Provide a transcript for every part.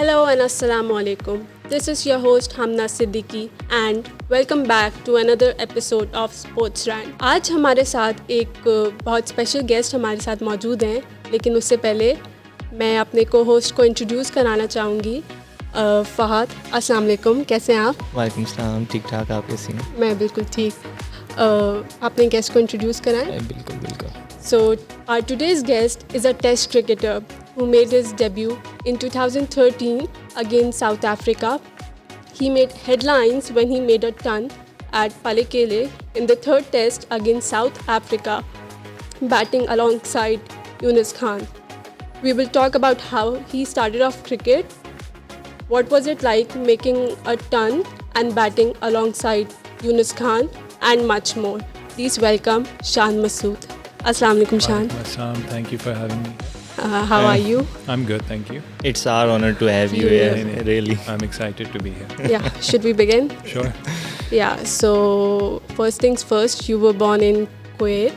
Hello and Assalamu alaikum. This is your host Humna Siddiqui and welcome back to another episode of Sports Rant. आज हमारे साथ एक बहुत special guest हमारे साथ मौजूद हैं, लेकिन उससे पहले मैं अपने को होस्ट को इंट्रोड्यूस कराना चाहूँगी. फ़हाद, अस्सलाम वालेकुम, कैसे हैं आप? वालेकुम सलाम, ठीक ठाक, आप कैसी हैं? मैं बिल्कुल ठीक. आपने गेस्ट को इंट्रोड्यूस कराएं? बिल्कुल. So our today's guest is a test cricketer who made his debut in 2013 against South Africa. He made headlines when he made a ton at Palekele in the third test against South Africa, batting alongside Yunus Khan. We will talk about how he started off cricket, what was it like making a ton and batting alongside Yunus Khan, and much more. Please welcome Shan Masood. Assalamu alaikum, Shan. Assalamu, thank you for having me. How are you? I'm good, thank you. It's our honor to have you here, really. I'm excited to be here. Yeah, should we begin? Sure. Yeah, so first things first, you were born in Kuwait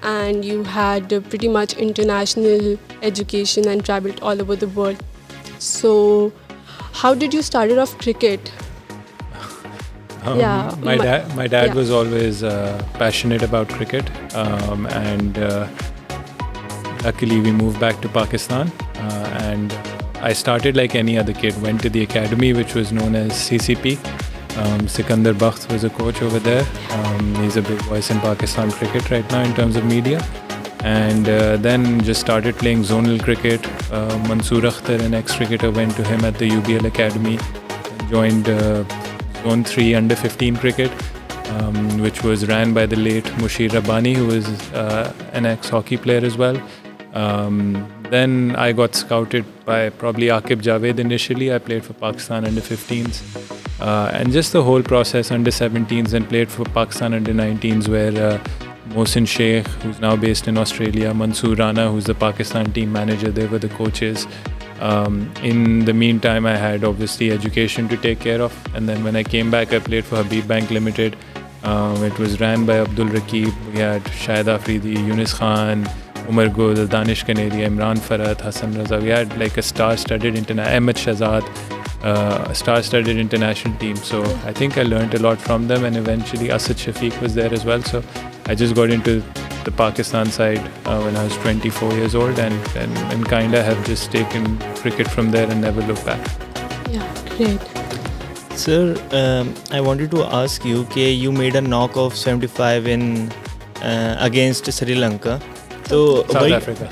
and you had pretty much international education and traveled all over the world. So how did you start off cricket? My dad was always passionate about cricket, and luckily we moved back to Pakistan, and I started like any other kid. Went to the academy, which was known as CCP. Sikandar Bakht was a coach over there. He's a big voice in Pakistan cricket right now in terms of media. And then just started playing zonal cricket. Mansoor Akhtar, an ex-cricketer, went to him at the UBL Academy. Joined Zone 3 under 15 cricket, which was ran by the late Mushir Rabbani, who was an ex-hockey player as well. Then I got scouted by probably Aqib Javed initially. I played for Pakistan under 15s. And just the whole process under 17s, and played for Pakistan under 19s, where Mohsin Sheikh, who's now based in Australia, Mansoor Rana, who's the Pakistan team manager, they were the coaches. In the meantime, I had obviously education to take care of, and then when I came back, I played for Habib Bank Limited. It was ran by Abdul Rakib. We had Shahid Afridi, Yunus Khan, Umar Gul, Danish Kanedi, Imran Farhat, Hassan Raza. We had like a star-studded Ahmed Shahzad, star-studded international team. So I think I learned a lot from them, and eventually Asad Shafiq was there as well. So I just got into the Pakistan side when I was 24 years old, and kind of have just taken cricket from there and never looked back. Yeah, great. Sir, I wanted to ask you, you made a knock of 75 in against Sri Lanka. So South Africa.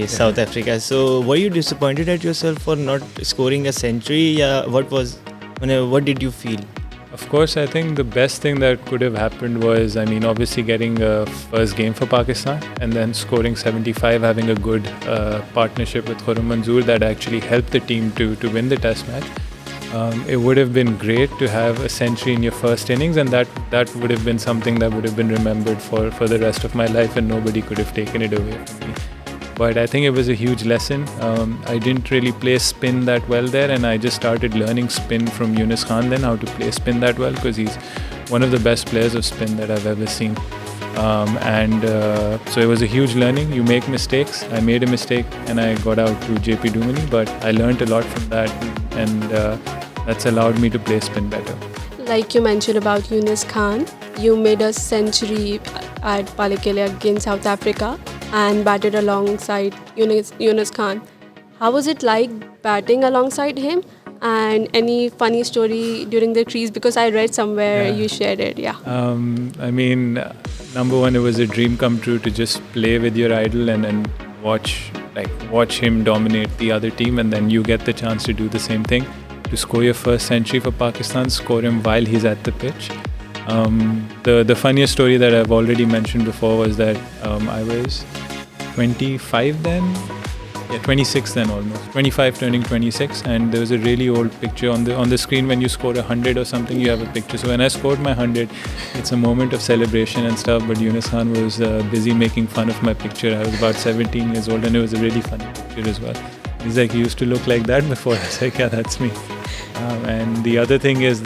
South Africa. So were you disappointed at yourself for not scoring a century? What did you feel? Of course, I think the best thing that could have happened was, obviously getting a first game for Pakistan and then scoring 75, having a good partnership with Khurram Manzoor that actually helped the team to win the test match. It would have been great to have a century in your first innings, and that would have been something that would have been remembered for the rest of my life, and nobody could have taken it away from me. But I think it was a huge lesson. I didn't really play spin that well there, and I just started learning spin from Yunus Khan then, how to play spin that well, because he's one of the best players of spin that I've ever seen. So it was a huge learning. You make mistakes. I made a mistake and I got out to JP Dumini, but I learned a lot from that, and that's allowed me to play spin better. Like you mentioned about Yunus Khan, you made a century at Palekele against South Africa and batted alongside Yunus Khan. How was it like batting alongside him? And any funny story during the crease? Because I read somewhere you shared it. Yeah. Number one, it was a dream come true to just play with your idol and watch him dominate the other team, and then you get the chance to do the same thing, to score your first century for Pakistan, score him while he's at the pitch. The funniest story that I've already mentioned before was that I was 25 then. 26 then, almost 25 turning 26, and there was a really old picture on the screen. When you score 100 or something, you have a picture. So when I scored my 100, it's a moment of celebration and stuff, but Yunus Khan was busy making fun of my picture. I was about 17 years old, and it was a really funny picture as well. He's like, "You used to look like that before." I was like, "Yeah, that's me." And the other thing is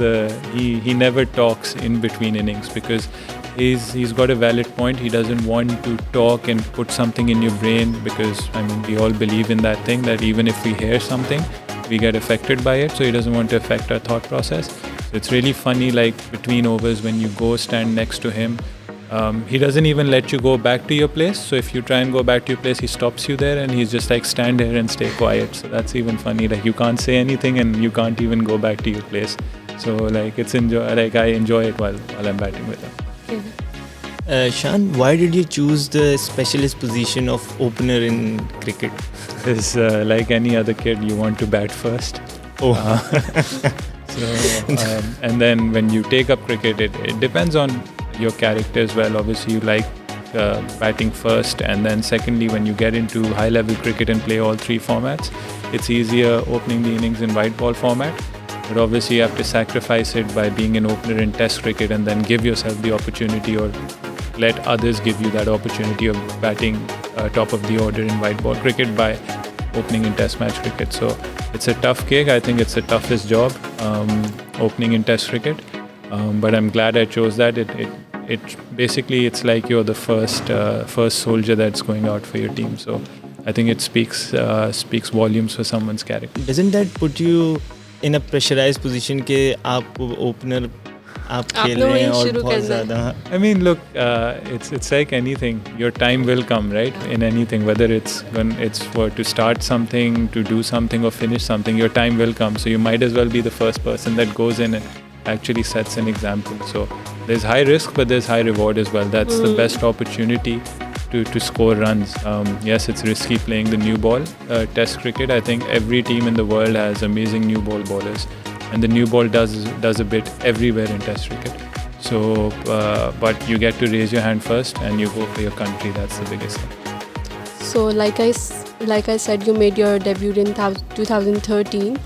he never talks in between innings, because he's got a valid point. He doesn't want to talk and put something in your brain, because we all believe in that thing, that even if we hear something, we get affected by it, so he doesn't want to affect our thought process. So it's really funny, like between overs when you go stand next to him, he doesn't even let you go back to your place. So if you try and go back to your place, he stops you there and he's just like, stand here and stay quiet. So that's even funny. Like you can't say anything and you can't even go back to your place. So like I enjoy it while I'm batting with him. Shan, why did you choose the specialist position of opener in cricket? Because like any other kid, you want to bat first. Oh. And then when you take up cricket, it depends on your character as well. Obviously, you like batting first, and then secondly, when you get into high-level cricket and play all three formats, it's easier opening the innings in white ball format. But obviously, you have to sacrifice it by being an opener in Test cricket, and then give yourself the opportunity, or let others give you that opportunity of batting top of the order in white ball cricket by opening in Test match cricket. So it's a tough gig. I think it's the toughest job, opening in Test cricket. But I'm glad I chose that. It basically, it's like you're the first soldier that's going out for your team. So I think it speaks volumes for someone's character. Doesn't that put you in a pressurized position के आप opener आप खेल रहे हैं और बहुत ज़्यादा. I mean, look, it's like anything. Your time will come, right? In anything, whether it's when it's for to start something, to do something, or finish something, your time will come. So you might as well be the first person that goes in and actually sets an example. So there's high risk, but there's high reward as well. That's the best opportunity to score runs. Yes, it's risky playing the new ball. Test cricket, I think every team in the world has amazing new ball bowlers. And the new ball does a bit everywhere in Test cricket. So, but you get to raise your hand first and you go for your country. That's the biggest thing. So, like I said, you made your debut in 2013.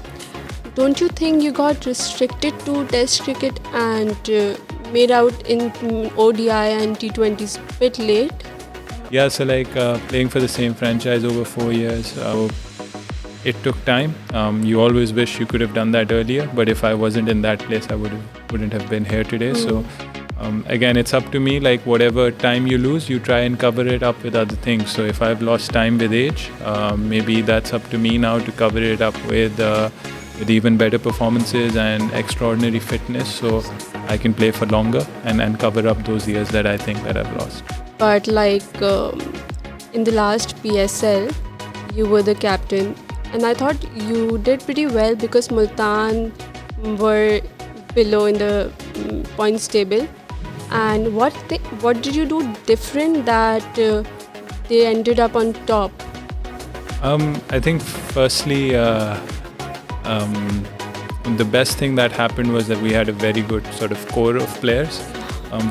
Don't you think you got restricted to Test cricket and made out in ODI and T20s a bit late? Yeah, so like playing for the same franchise over 4 years. It took time. You always wish you could have done that earlier, but if I wasn't in that place, I wouldn't have been here today. So again, it's up to me. Like whatever time you lose, you try and cover it up with other things. So if I've lost time with age, maybe that's up to me now to cover it up with even better performances and extraordinary fitness, so I can play for longer and cover up those years that I think that I've lost. But like in the last PSL, you were the captain. And I thought you did pretty well because Multan were below in the points table. And what did you do different that they ended up on top? I think firstly, the best thing that happened was that we had a very good sort of core of players.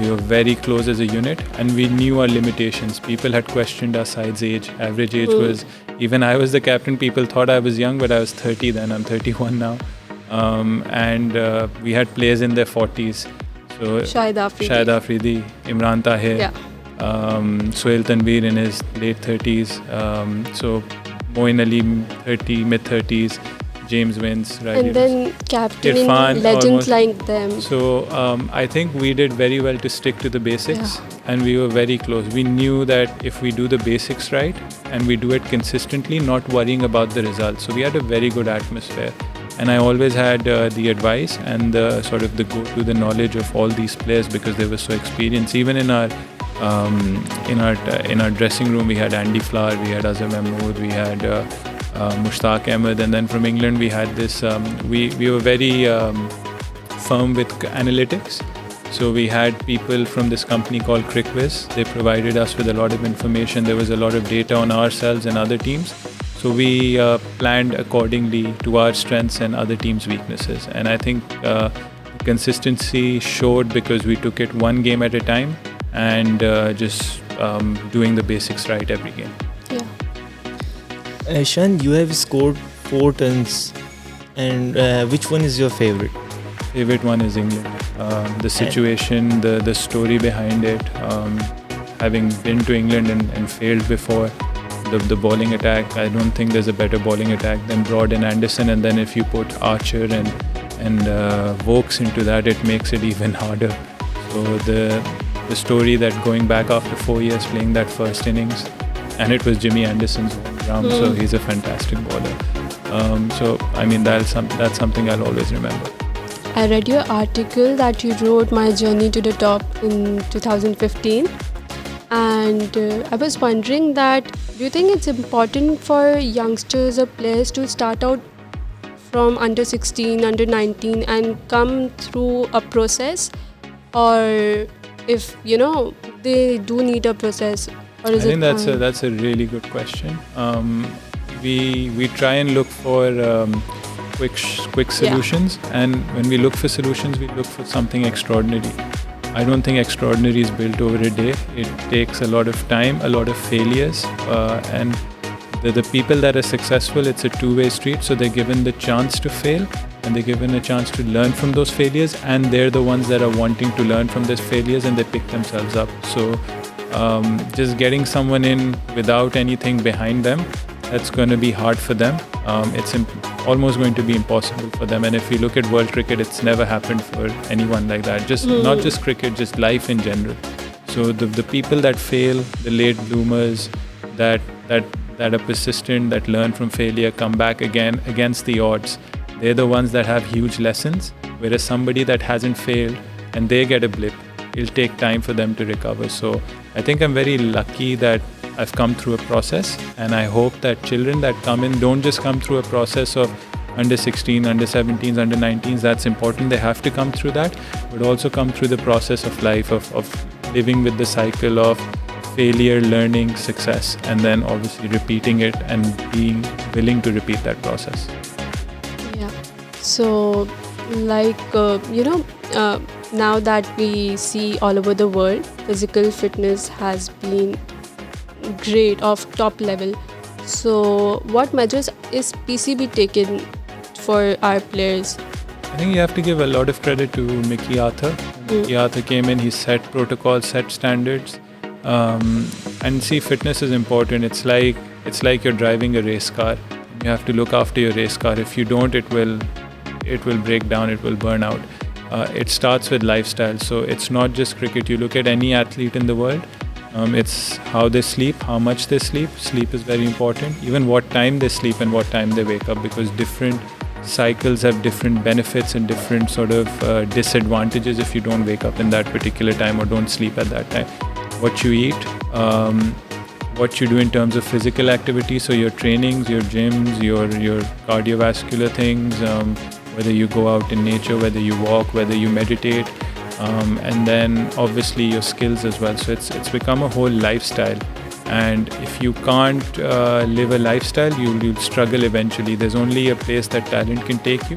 We were very close as a unit and we knew our limitations. People had questioned our side's age. Average age was, even I was the captain, people thought I was young, but I was 30 then, I'm 31 now. And we had players in their 40s. So Shahid Afridi, Imran Tahir, Sohail Tanveer in his late 30s. So Moin Ali, mid-30s. James Wins, right? And then captaining legends almost, like them. So I think we did very well to stick to the basics, and we were very close. We knew that if we do the basics right and we do it consistently, not worrying about the results. So we had a very good atmosphere, and I always had the advice and the sort of the go-to, the knowledge of all these players because they were so experienced. Even in our dressing room, we had Andy Flower, we had Azhar Mahmood, we had Mushtaq Ahmed, and then from England we had this, we were very firm with analytics. So we had people from this company called CricViz. They provided us with a lot of information. There was a lot of data on ourselves and other teams. So we planned accordingly to our strengths and other teams' weaknesses. And I think consistency showed because we took it one game at a time and just doing the basics right every game. Shan, you have scored 4 tons, and which one is your favorite? Favorite one is England. The situation, the story behind it. Having been to England and failed before, the bowling attack. I don't think there's a better bowling attack than Broad and Anderson. And then if you put Archer and Vokes into that, it makes it even harder. So the story that going back after 4 years playing that first innings. And it was Jimmy Anderson's home ground, so he's a fantastic bowler. So I mean that's something I'll always remember. I read your article that you wrote My Journey to the Top in 2015. And I was wondering that, do you think it's important for youngsters or players to start out from under 16, under 19 and come through a process? Or if, they do need a process? Or is I think it that's a really good question. We try and look for quick solutions, and when we look for solutions, we look for something extraordinary. I don't think extraordinary is built over a day. It takes a lot of time, a lot of failures, and the people that are successful, it's a two-way street. So they're given the chance to fail, and they're given a chance to learn from those failures, and they're the ones that are wanting to learn from those failures, and they pick themselves up. So just getting someone in without anything behind them, that's going to be hard for them. It's almost going to be impossible for them. And if you look at world cricket, it's never happened for anyone like that. Just not just cricket, just life in general. So the people that fail, the late bloomers, that are persistent, that learn from failure, come back again against the odds, they're the ones that have huge lessons. Whereas somebody that hasn't failed and they get a blip, it'll take time for them to recover. So I think I'm very lucky that I've come through a process, and I hope that children that come in don't just come through a process of under 16, under 17s, under 19s. That's important. They have to come through that, but also come through the process of life, of living with the cycle of failure, learning, success, and then obviously repeating it and being willing to repeat that process. Yeah. So, now that we see all over the world, physical fitness has been great, of top level. So, what measures is PCB taken for our players? I think you have to give a lot of credit to Mickey Arthur. Mickey Arthur came in, he set protocols, set standards. And see, fitness is important. It's like you're driving a race car. You have to look after your race car. If you don't, it will break down, it will burn out. It starts with lifestyle. So it's not just cricket. You look at any athlete in the world, it's how they sleep, how much they sleep. Sleep is very important. Even what time they sleep and what time they wake up, because different cycles have different benefits and different sort of disadvantages if you don't wake up in that particular time or don't sleep at that time. What you eat, what you do in terms of physical activity, so your trainings, your gyms, your cardiovascular things, whether you go out in nature, whether you walk, whether you meditate, and then obviously your skills as well. So it's become a whole lifestyle, and if you can't live a lifestyle, you'll struggle eventually. There's only a place that talent can take you,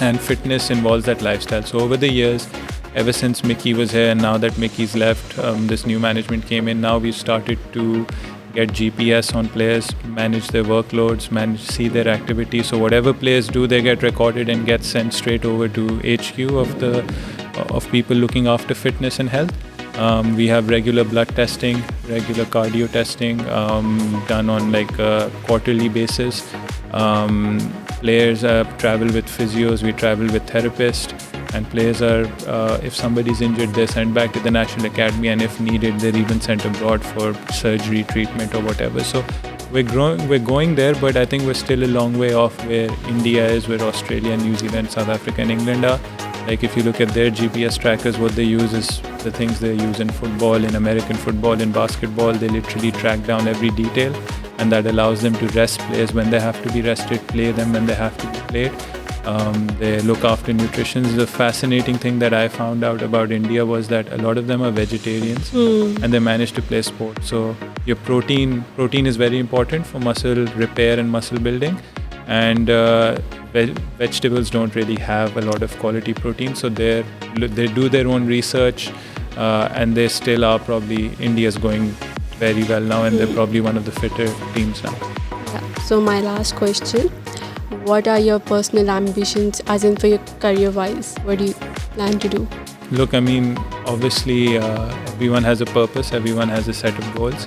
and fitness involves that lifestyle. So over the years, ever since Mickey was here and now that Mickey's left, this new management came in. Now we've started to get GPS on players, manage their workloads, see their activity. So whatever players do, they get recorded and get sent straight over to HQ of people looking after fitness and health. We have regular blood testing, regular cardio testing done on like a quarterly basis. Players travel with physios, we travel with therapists. And players are, if somebody's injured, they're sent back to the National Academy, and if needed, they're even sent abroad for surgery, treatment, or whatever. So we're going there, but I think we're still a long way off where India is, where Australia, New Zealand, South Africa, and England are. Like if you look at their GPS trackers, what they use is the things they use in football, in American football, in basketball. They literally track down every detail, and that allows them to rest players when they have to be rested, play them when they have to be played. They look after nutrition. The fascinating thing that I found out about India was that a lot of them are vegetarians and they manage to play sport. So your protein is very important for muscle repair and muscle building. And vegetables don't really have a lot of quality protein. So they do their own research and they still are probably, India's going very well now and they're probably one of the fitter teams now. Yeah. So my last question. What are your personal ambitions, as in for your career-wise? What do you plan to do? Look, I mean, obviously, everyone has a purpose. Everyone has a set of goals.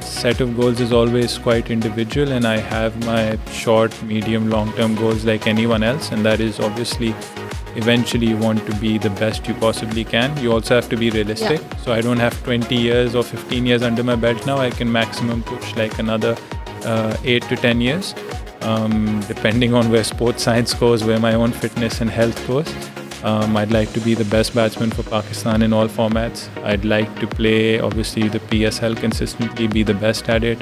Set of goals is always quite individual, and I have my short, medium, long-term goals like anyone else, and that is obviously eventually you want to be the best you possibly can. You also have to be realistic. Yeah. So I don't have 20 years or 15 years under my belt now. I can maximum push like another 8 to 10 years. Depending on where sports science goes, where my own fitness and health goes. I'd like to be the best batsman for Pakistan in all formats. I'd like to play, obviously, the PSL consistently, be the best at it,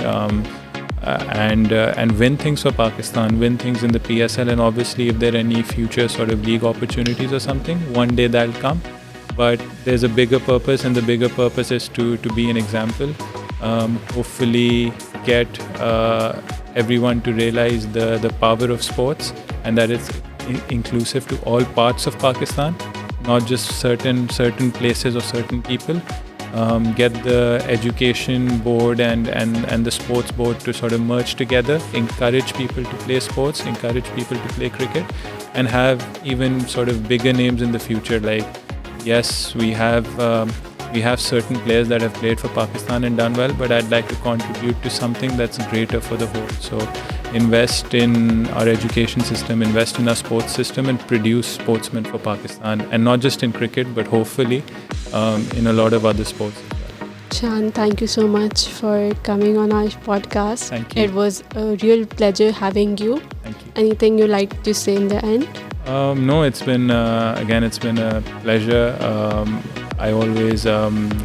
and win things for Pakistan, win things in the PSL, and obviously, if there are any future sort of league opportunities or something, one day that'll come. But there's a bigger purpose, and the bigger purpose is to be an example. Hopefully, get everyone to realize the power of sports, and that it's inclusive to all parts of Pakistan, not just certain places or certain people. Get the education board and the sports board to sort of merge together, encourage people to play sports, encourage people to play cricket, and have even sort of bigger names in the future. Like, yes, we have certain players that have played for Pakistan and done well, but I'd like to contribute to something that's greater for the whole. So invest in our education system, invest in our sports system, and produce sportsmen for Pakistan, and not just in cricket, but hopefully in a lot of other sports as well. Shan, thank you so much for coming on our podcast. Thank you. It was a real pleasure having you. Thank you. Anything you like to say in the end? No, it's been a pleasure. I always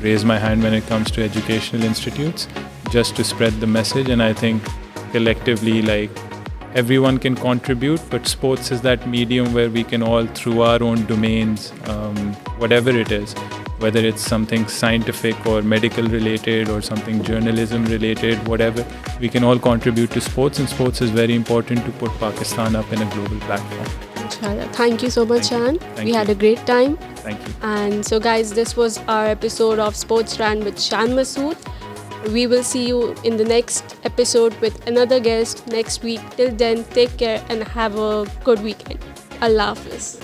raise my hand when it comes to educational institutes, just to spread the message. And I think collectively, like, everyone can contribute, but sports is that medium where we can all, through our own domains, whatever it is, whether it's something scientific or medical related or something journalism related, whatever, we can all contribute to sports, and sports is very important to put Pakistan up in a global platform. Inshallah. Thank you so much, Shan. Thank We you. had a great time. Thank you. And so, guys, this was our episode of Sports Rant with Shan Masood. We will see you in the next episode with another guest next week. Till then, take care and have a good weekend. Allah Hafiz.